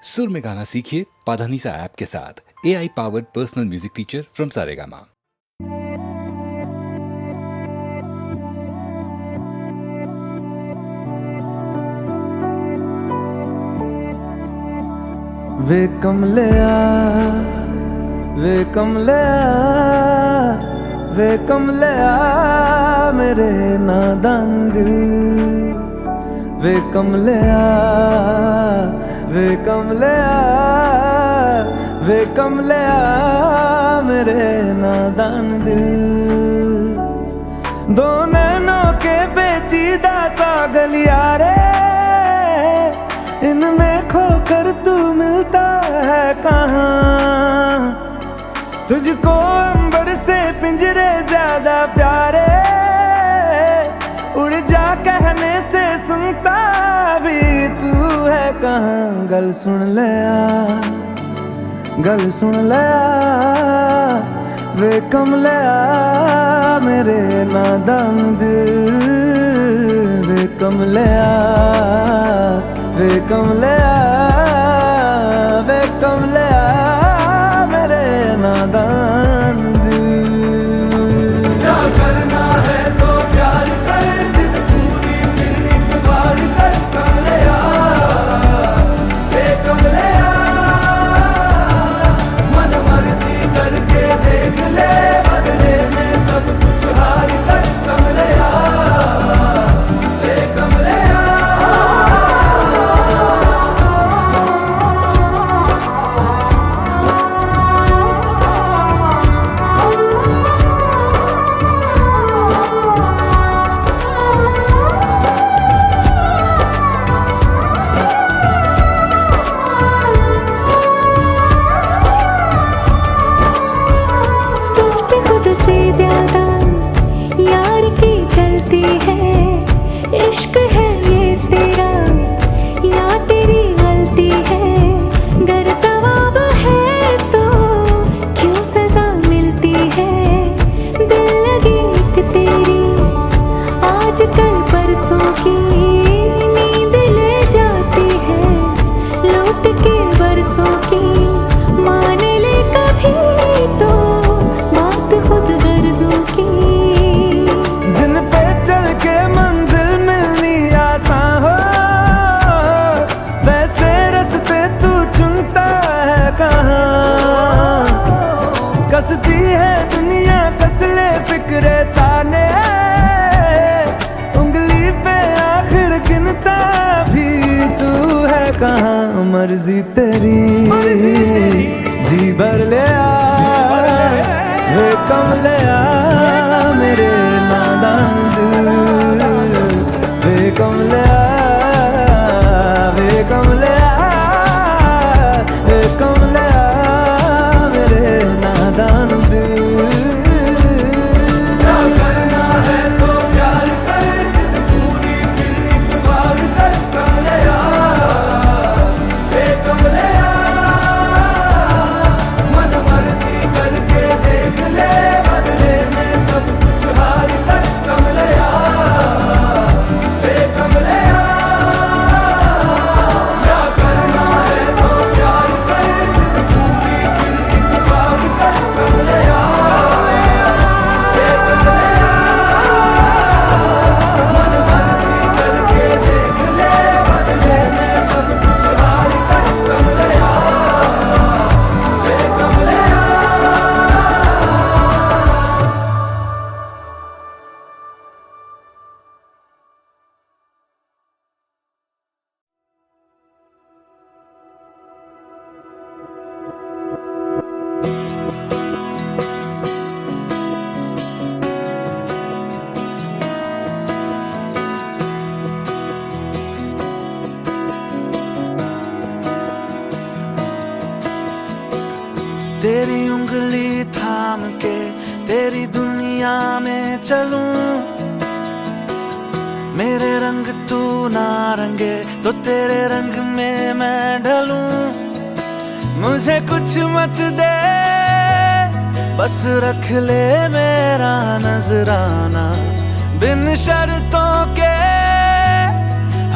सुर में गाना सीखिए पाधानीसा ऐप के साथ। AI powered personal music teacher from Saregama. वे कमलिया वे कमलिया वे कमलिया मेरे नादान दिल। वे कमलिया वे कमलिया वे कमलिया मेरे नादान दिल। दो नैनों के पेचीदा सा गलिया रे, इनमें खोकर तू मिलता है कहाँ। तुझको अंबर से पिंजरे ज्यादा प्यारे, उड़ जा कहने से सुनता भी तू है कहाँ। गल सुन लिया गल सुन लिया वे कमलिया मेरे नादान दिल। वे कमलिया वे कमलिया वे कमलिया मेरे नादान दिल। क्या करना है तो प्यार कर, जिद पूरी फिर एक बार कर कमलिया। वे कमलिया मन मर्जी करके देख ले, बदले में सब कुछ हार कर कमलिया। वे कमलिया कसती है दुनिया कसले फिक्रे ताने, उंगली पे आखिर गिनता भी तू है कहाँ। मर्जी तेरी जी भर ले आ वे कमलिया मेरे नादान दिल। वे कमलिया वे कमलिया वे कमलिया मेरे नादान दिल। क्या करना है तो प्यार कर, जिद पूरी फिर एक बार कर कमलिया। वे कमलिया मन मर्जी करके देख ले, बदले में सब कुछ हार कर कमलिया। वे कमलिया क्या करना है तो प्यार कर, जिद पूरी फिर एक बार कर कमलिया। वे कमलिया मन मर्जी करके देख ले, बदले में सब कुछ हार कर कमलिया। वे कमलिया तेरी उंगली थाम के तेरी दुनिया में चलूं। मेरे रंग तू ना रंगे तो तेरे रंग में मैं ढलूं। मुझे कुछ मत दे बस रख ले मेरा नजराना, बिन शर्तों के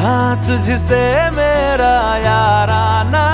हाँ तुझसे मेरा याराना।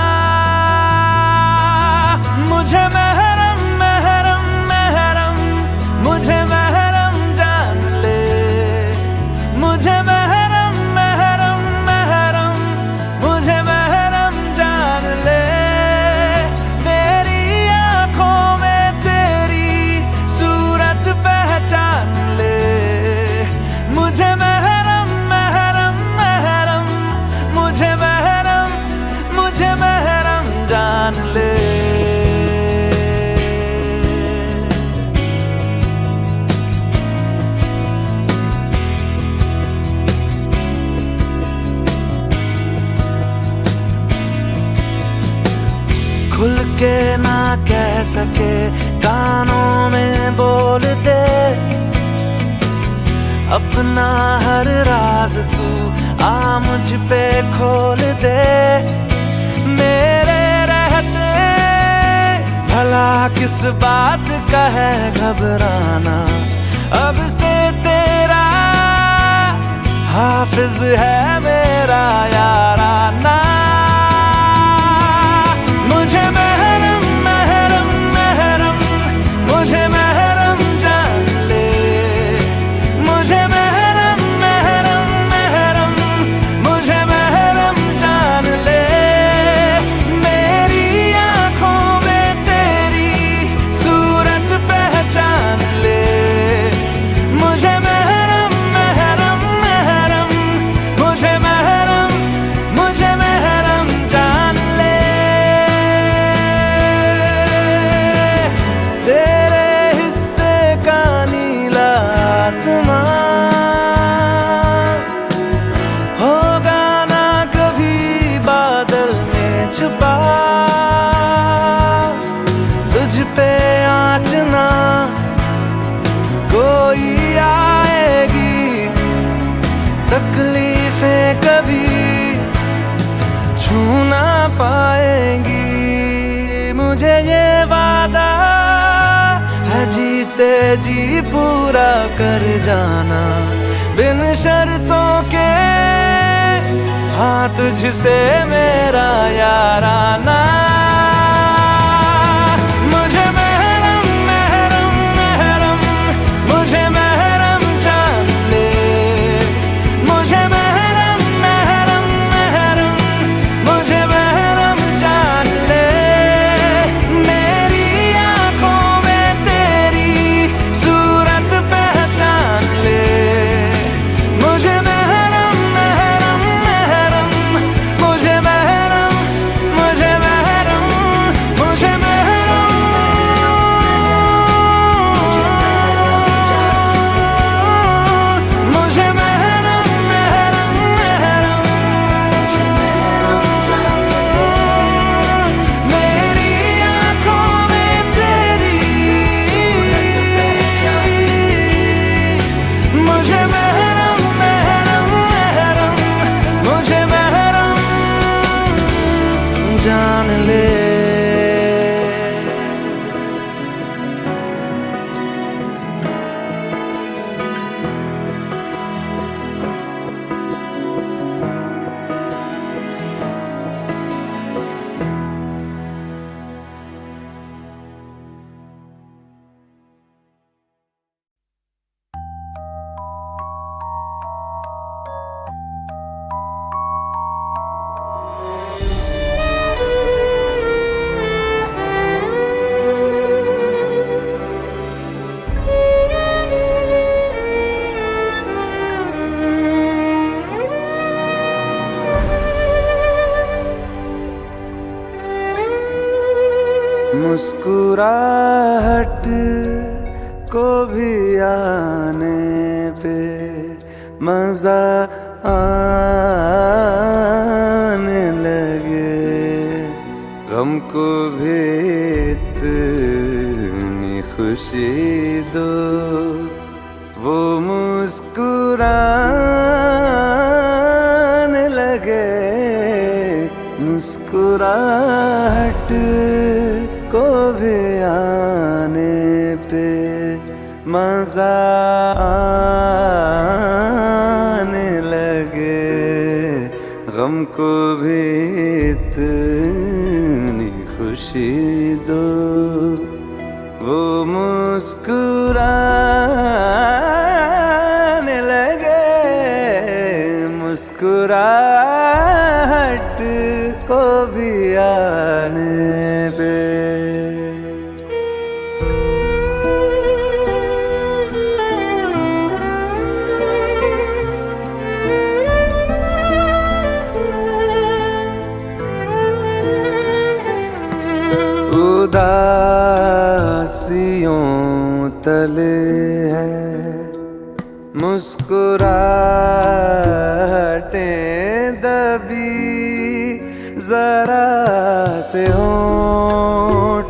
के ना कह सके कानों में बोल दे अपना हर राज तू आ मुझ पे खोल दे मेरे रहते भला किस बात का है घबराना अब से तेरा हाफिज है मेरा याराना मुझे महरम महरम महरम मुझे महरम जान ले मुझे महरम महरम महरम मुझे महरम जान ले मेरी आंखों में तेरी सूरत पहचान ले मुझे महरम महरम महरम मुझे महरम जान ले तेरे हिस्से का नीला आसमान होगा ना कभी बादल में छुपा तुझ पे आँच ना कोई आएगी तकलीफें कभी छू ना पाएंगी मुझे ये वादा है जीते जी पूरा कर जाना बिन शर्तों के हाँ तुझसे मेरा याराना मुझे महरम महरम महरम मुझे महरम जान ले मुझे महरम महरम महरम मुझे महरम जान ले मेरी आंखों में तेरी सूरत पहचान ले मुझे महरम महरम महरम मुझे महरम मुझे महरम मुझे महरम मुझे महरम महरम महरम मेरी आंखों में तेरी मुझे महरम महरम महरम मुझे महरम जान ले मुस्कुराहट को भी आने पे मजा आने लगे गम को भी इतनी खुशी दो वो मुस्कुराने लगे मुस्कुराहट को भी आने पे मजा आने लगे गम को भी इतनी खुशी दो वो मुस्कुराने लगे मुस्कुराहट को भी आने पे उदासियों तले है मुस्कुराहटें दबी जरा से हो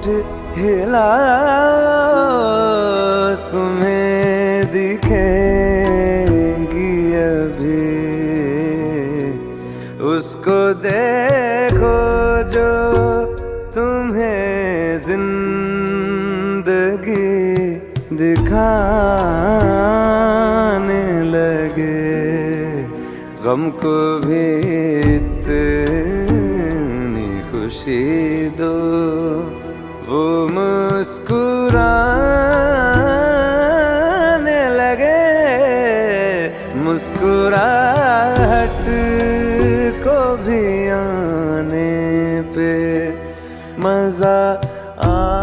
होठ हिलाओ, तुम्हें दिखेंगी अभी, उसको देखो जो तुम्हें जिंदगी दिखाने लगे। गम को भी इतनी खुशी दो, वो मुस्कुराने लगे। मुस्कुराहट को भी आने पे मजा आने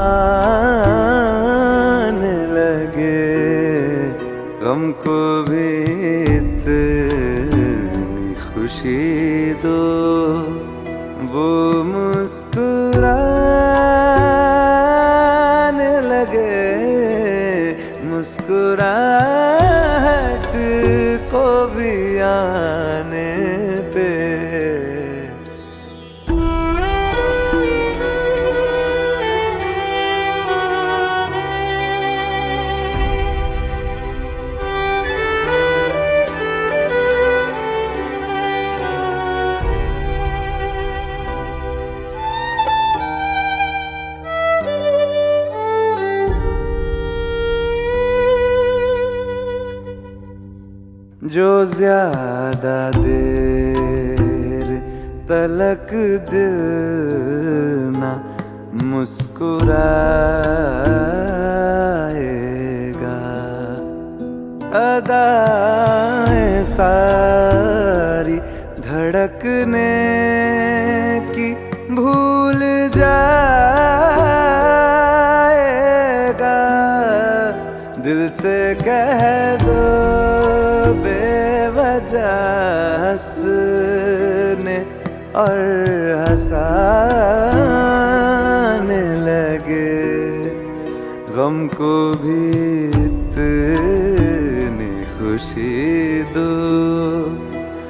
लगे। गम को भी इतनी खुशी दो, वो मुस्कुराने लगे। मुस्कुराहट को भी आने पे। जो ज्यादा देर तलक दिल ना मुस्कुराएगा, अदाएं सारी धड़कने की भूल जाएगा। दिल से कह दो बेवजह हंसने और हंसाने लगे। गम को भी इतनी खुशी दो,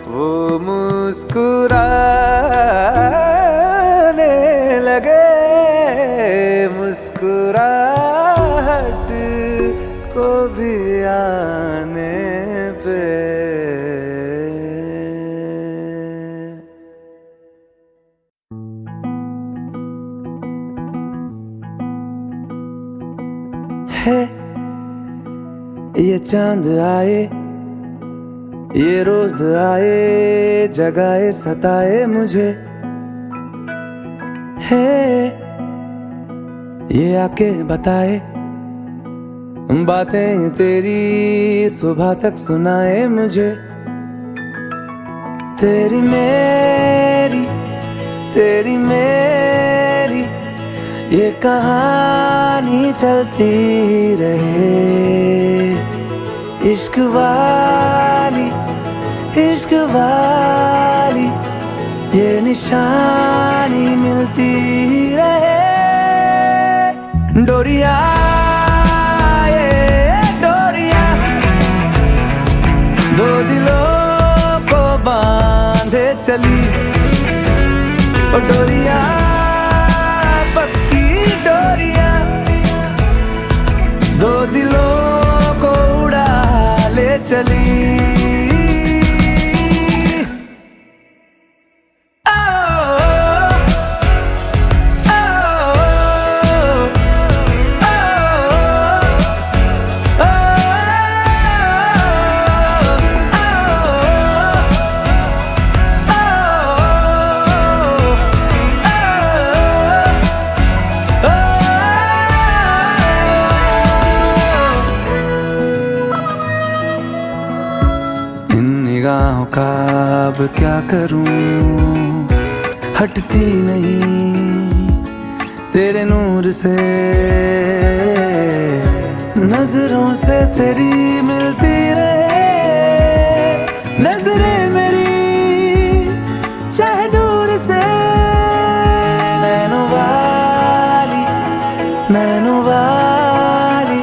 वो मुस्कुराने लगे। मुस्कुराहट को भी आने पे। है ये चांद आए, ये रोज आए, जगाए सताए मुझे। है ये आके बताए बातें तेरी, सुबह तक सुनाए मुझे। तेरी मेरी ये कहानी चलती रहे। इश्क वाली ये निशानी मिलती रहे। डोरिया दो दिलों को बांधे चली, ओ डोरिया पक्की डोरिया, दो दिलों को उड़ा ले चली। निगाहों का अब क्या करूं, हटती नहीं तेरे नूर से। नजरों से तेरी मिलती रहे, नजरें मेरी चाहे दूर से। नैनों वाली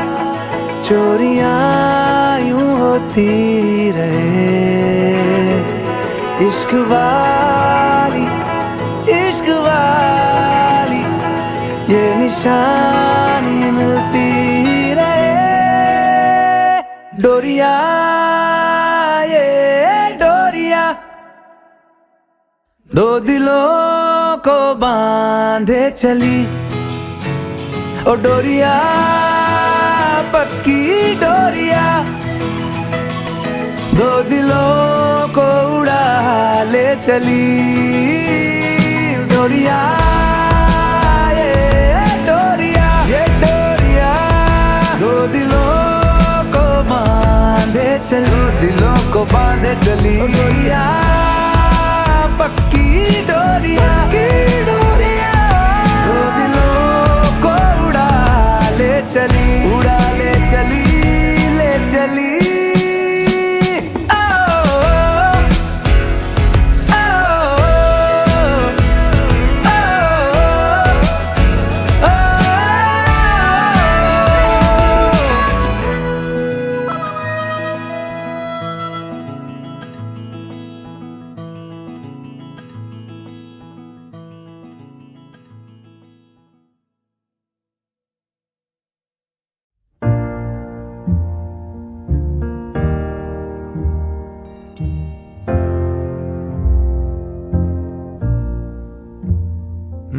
चोरियां यूं होती रहे। इश्क वाली ये निशानी निशानी मिलती रहे। डोरिया ये डोरिया दो दिलों को बांधे चली। ओ डोरिया पक्की डोरिया दो दिलों को उड़ा ले चली। डोरिया ये डोरिया दो दिलों को बांधे चली। दो दिलों को बांधे चली। डोरिया पक्की डोरिया दो दिलों को उड़ा ले चली। उड़ा ले चली ले चली।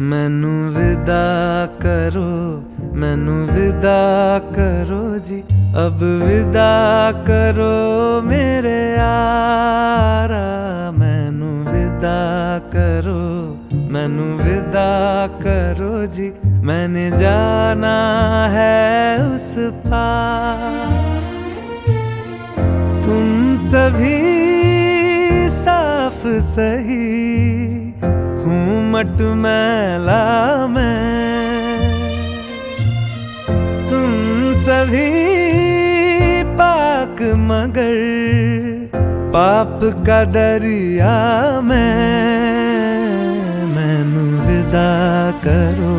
मैनू विदा करो, मैनू विदा करो जी, अब विदा करो मेरे यारा। मैनू विदा करो, मैनू विदा करो जी, मैंने जाना है उस पार। तुम सभी साफ सही हूँ मटमैला मैं, तुम सभी पाक मगर पाप का दरिया मैं। मैनू विदा करो,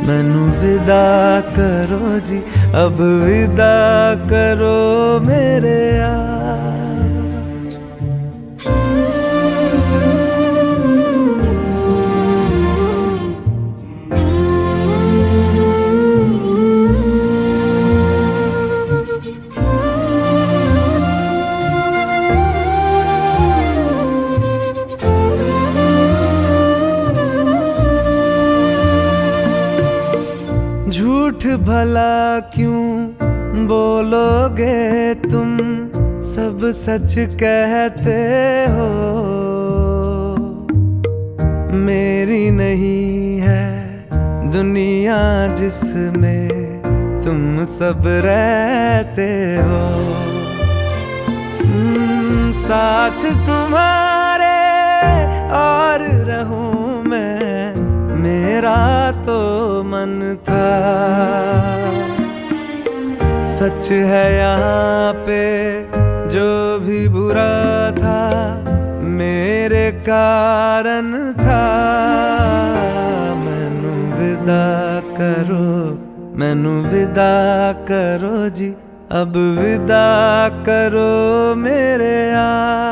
मैनू विदा करो जी, अब विदा करो मेरे यार। झूठ भला क्यों बोलोगे तुम, सब सच कहते हो। मेरी नहीं है दुनिया जिसमें तुम सब रहते हो। साथ तुम्हारे और रहूं मैं, मेरा तो मन था। सच है यहाँ पे जो भी बुरा था मेरे कारण था। मैनू विदा करो, मैनू विदा करो जी, अब विदा करो मेरे यार।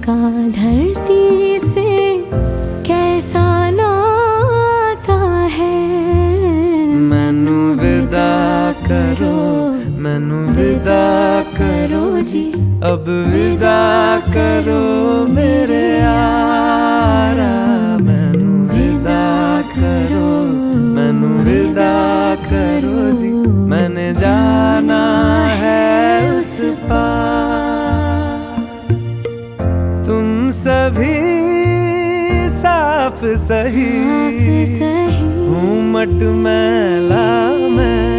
का धरती से कैसा नाता है। मैनू विदा करो, मैनू विदा करो जी, अब विदा करो मेरे यारा। मैनू विदा करो। सही हूँ मट मैला मैं,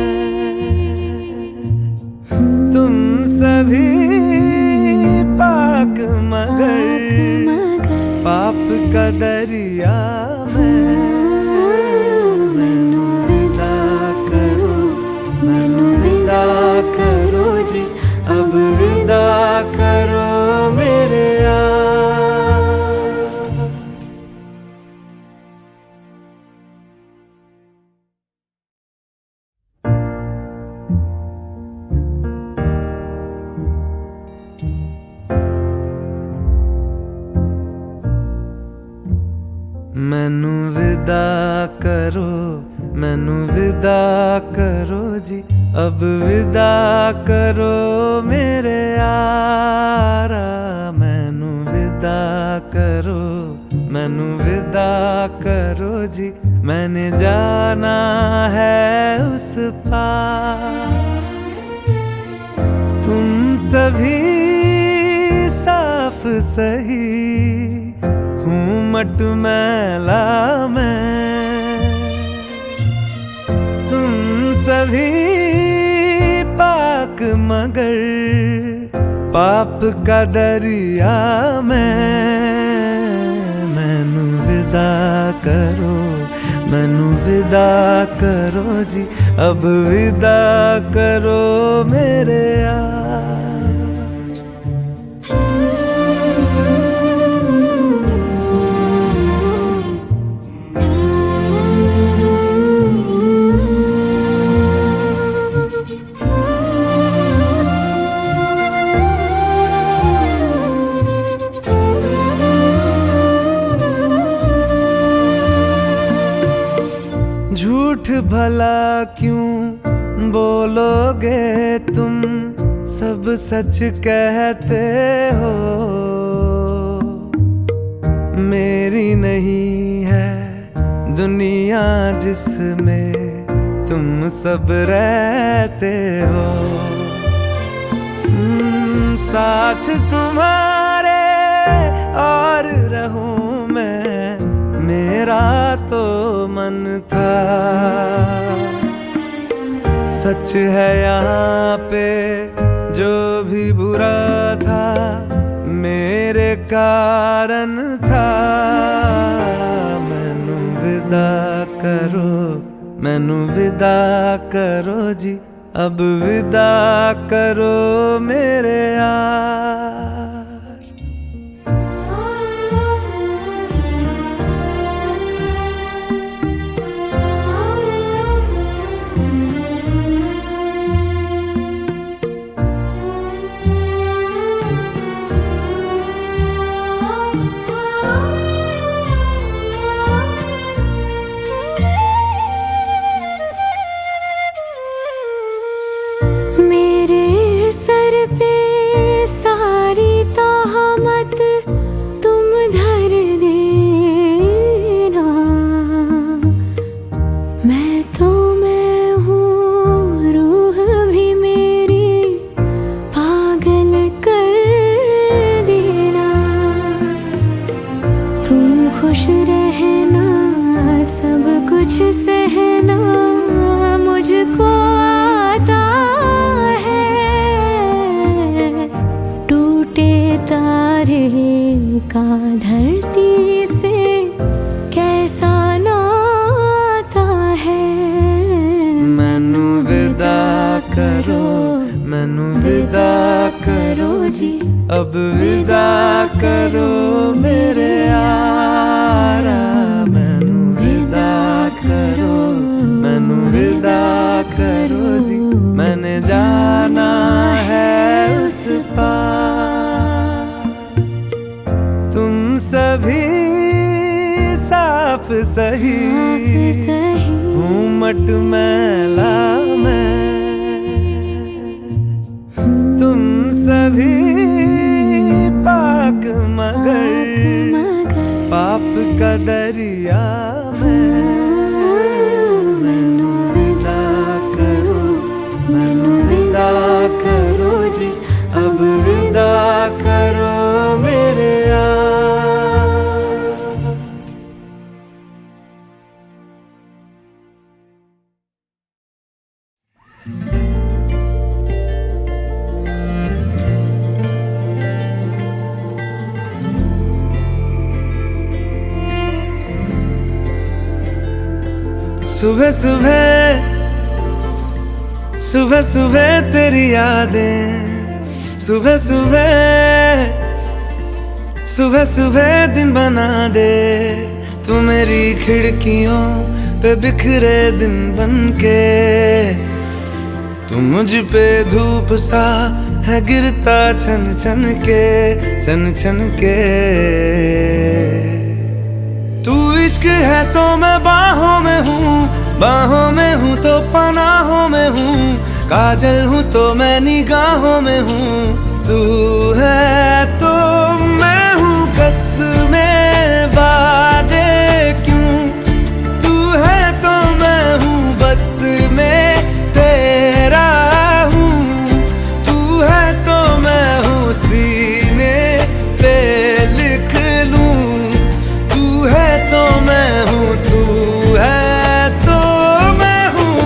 तुम सभी पाक मगर पाप का दरिया मैं। मैनू विदा करो, मैनू विदा करो जी, अब विदा करो मेरे यार। मैनू विदा करो, मैनू विदा करो जी, अब विदा करो मेरे यारा। मैनू विदा करो, मैनू विदा करो जी, मैंने जाना है उस पार। तुम सभी साफ सही हूँ मट मैला मैं, तुम सभी पाक मगर पाप का दरिया मैं। मैनू विदा करो, मैनू विदा करो जी, अब विदा करो मेरे यार। झूठ भला क्यों बोलोगे तुम, सब सच कहते हो। मेरी नहीं है दुनिया जिसमें तुम सब रहते हो। साथ तुम्हारे और रहूं मैं, मेरा तो मन था। सच है यहाँ पे जो भी बुरा था, मेरे कारण था। मैनू विदा करो, मैनू विदा करो जी, अब विदा करो मेरे यार। खुश रहना, सब कुछ सहना मुझको आता है। टूटे तारे का धरती से कैसा नाता है। मैनू विदा करो, मैनू विदा करो जी, अब विदा करो मेरे यारा। मैनू विदा करो, मैनू विदा करो जी, मैंने जाना है उस पार। तुम सभी साफ सही हूँ मट मैला मैं, तुम सभी पाक मगर पाप का दरिया में। मैनू विदा करो, मैनू विदा करो जी, अब विदा करो मेरे यार। सुबह सुबह सुबह सुबह तेरी यादें, सुबह सुबह सुबह सुबह दिन बना दे। तू मेरी खिड़कियों पे बिखरे दिन बनके, तू मुझ पे धूप सा है गिरता छन छन के, छन छन के। तू इश्क है तो मैं बाहों में हूँ, बाहों में हूँ तो पनाहों में हूँ, काजल हूँ तो मैं निगाहों में हूँ। तू है तो मैं हूँ कसमें वादे क्यों, तू है तो मैं हूँ बस में तेरा हूँ। तू है तो मैं हूँ सीने पे लिख लूँ, तू है तो मैं हूँ, तू है तो मैं हूँ।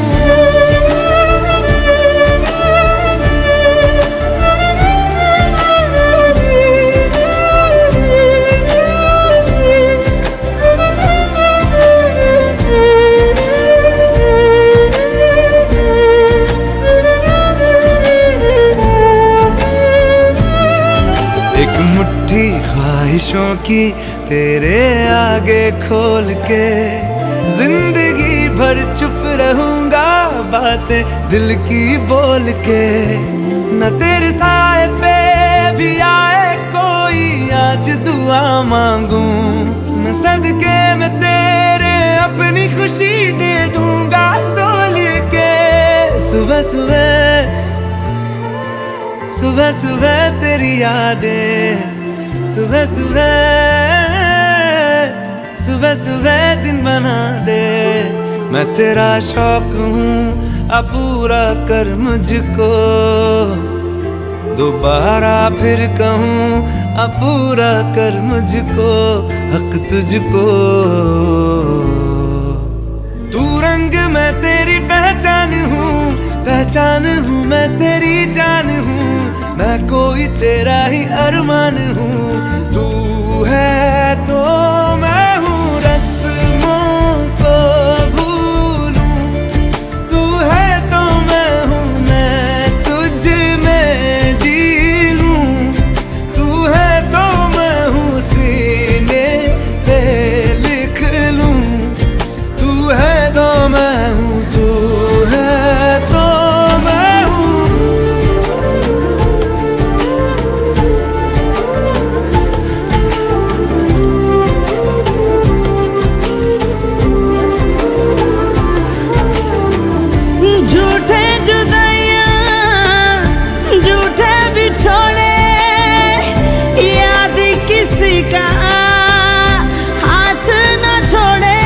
एक मुट्ठी ख्वाहिशों की तेरे आगे खोल के, जिंदगी भर चुप रहूंगा बातें दिल की बोल के। न तेरे साए पे भी आए कोई आज दुआ मांगू, मैं सदके में तेरे अपनी खुशी दे दूंगा तोल के। सुबह सुबह सुबह सुबह तेरी यादें, सुबह सुबह सुबह सुबह दिन बना दे। मैं तेरा शौक हूँ अब पूरा कर मुझको, दोबारा फिर कहूँ अब पूरा कर मुझको, हक तुझको। तू रंग मैं तेरी पहचान हूँ, पहचान हूँ मैं तेरी जान हूँ, मैं कोई तेरा ही अरमान हूँ। तू है तो मैं हूँ रस्मों को भूलूं, तू है तो मैं हूँ मैं तुझ में जी लूं। तू है तो मैं हूँ सीने पे लिख लूं, तू है तो मैं हूँ, तू है तो मैं हूँ। झूठे जुदाइयां झूठे बिछोड़े, याद किसी का हाथ न छोड़े।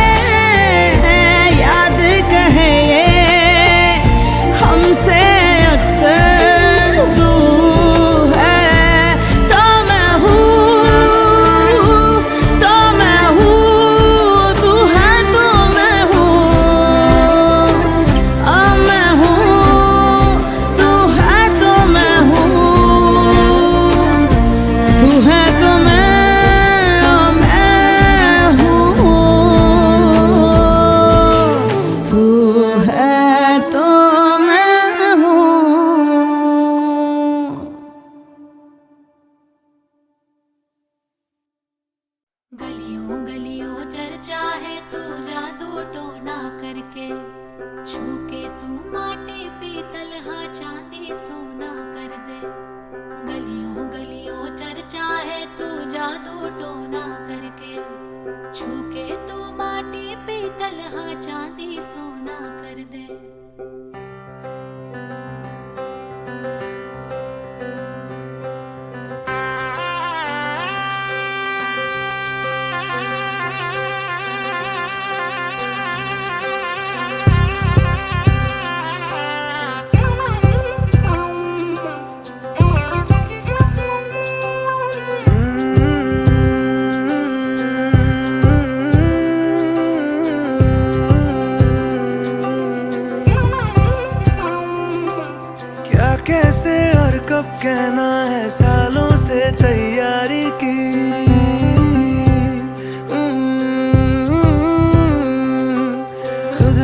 याद कहे ये हमसे अक्सर, तू है तो मैं हूँ, तो मैं हूँ, तू है तो मैं हूँ, मैं हूँ, तू है तो मैं हूँ, तू है तो मैं हूँ, तू है तो मैं हूँ। गलियों गलियों चर्चा है तू जादू टोना करके, छू के तू माटी पीतल हा चांदी सोना कर दे। गलियों गलियों चर्चा है तू जादू टोना करके, छू के तू माटी पीतल हा चांदी सोना कर दे। कैसे और कब कहना है, सालों से तैयारी की। खुद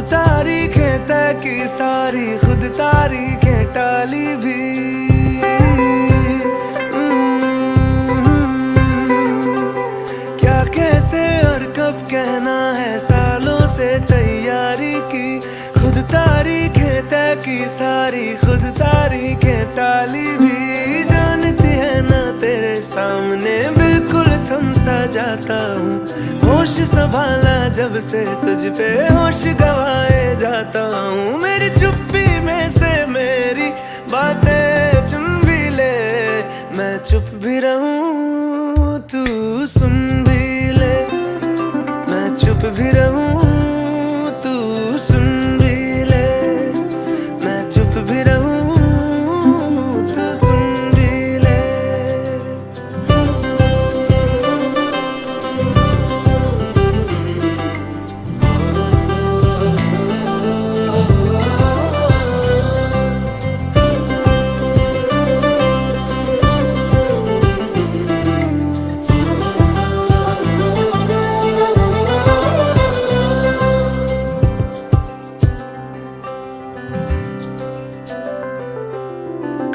सारी खुद तारीखें टाली भी। क्या कैसे और कब कहना है, सालों से तैयारी की, खुद तारीखें तय की सारी, खुद तारीखें टाली भी। जानती है ना तेरे सामने बिल्कुल थम सा जाता हूँ, होश संभाला जब से तुझ पे होश गवाए जाता हूँ। मेरी चुप्पी में से मेरी बातें चुन भी ले, मैं चुप भी रहूं तू सुन भी ले, मैं चुप भी रहूं तू सुन भी ले, मैं चुप भी रहूं तू सुन भी ले।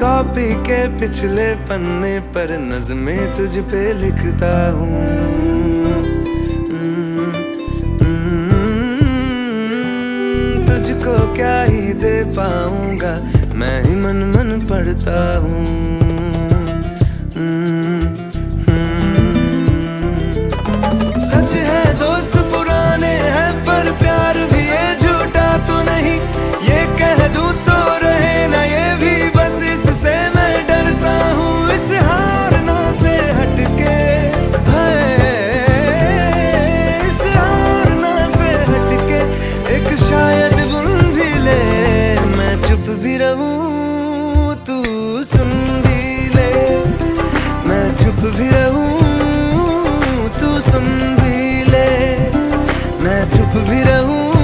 कॉपी के पिछले पन्ने पर नज़में तुझ पे लिखता हूँ। तुझको क्या ही दे पाऊंगा, मैं ही मन मन पढ़ता हूँ। सच है दोस्त पुराने हैं, पर प्यार भी है झूठा तो नहीं, ये कह दूं तो रहे ना ये भी, बस इससे मैं डरता हूँ। इस हारना से हटके इस हारना से हटके एक शायद बुन भी ले, मैं चुप भी रहूं तू सुन भी ले, मैं चुप भी रहूं तू सुन भी ले, मैं चुप भी रहूं